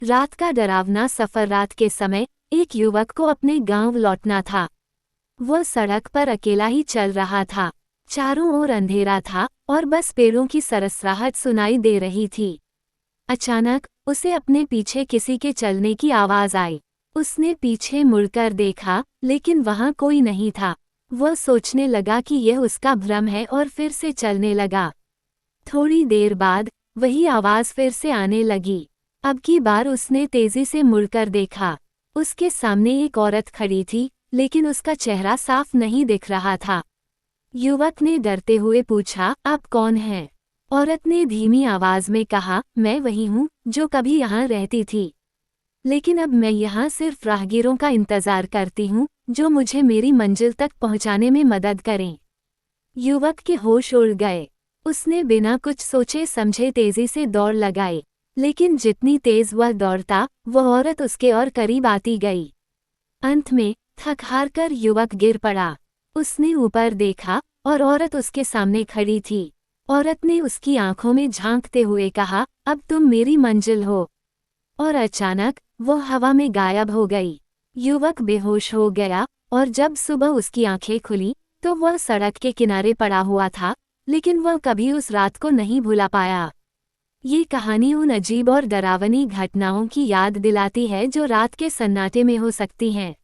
रात का डरावना सफर। रात के समय एक युवक को अपने गांव लौटना था। वह सड़क पर अकेला ही चल रहा था। चारों ओर अंधेरा था और बस पेड़ों की सरसराहट सुनाई दे रही थी। अचानक उसे अपने पीछे किसी के चलने की आवाज आई। उसने पीछे मुड़कर देखा, लेकिन वहां कोई नहीं था। वह सोचने लगा कि यह उसका भ्रम है और फिर से चलने लगा। थोड़ी देर बाद वही आवाज फिर से आने लगी। अब की बार उसने तेजी से मुड़कर देखा। उसके सामने एक औरत खड़ी थी, लेकिन उसका चेहरा साफ नहीं दिख रहा था। युवक ने डरते हुए पूछा, आप कौन हैं? औरत ने धीमी आवाज में कहा, मैं वही हूँ जो कभी यहाँ रहती थी, लेकिन अब मैं यहाँ सिर्फ राहगीरों का इंतजार करती हूँ जो मुझे मेरी मंजिल तक पहुँचाने में मदद करें। युवक के होश उड़ गए। उसने बिना कुछ सोचे समझे तेजी से दौड़ लगाई, लेकिन जितनी तेज वह दौड़ता, वह औरत उसके और करीब आती गई। अंत में थक हार कर युवक गिर पड़ा। उसने ऊपर देखा और औरत उसके सामने खड़ी थी। औरत ने उसकी आंखों में झांकते हुए कहा, अब तुम मेरी मंजिल हो। और अचानक वो हवा में गायब हो गई। युवक बेहोश हो गया और जब सुबह उसकी आंखें खुली तो वह सड़क के किनारे पड़ा हुआ था, लेकिन वह कभी उस रात को नहीं भुला पाया। ये कहानी उन अजीब और डरावनी घटनाओं की याद दिलाती है जो रात के सन्नाटे में हो सकती हैं।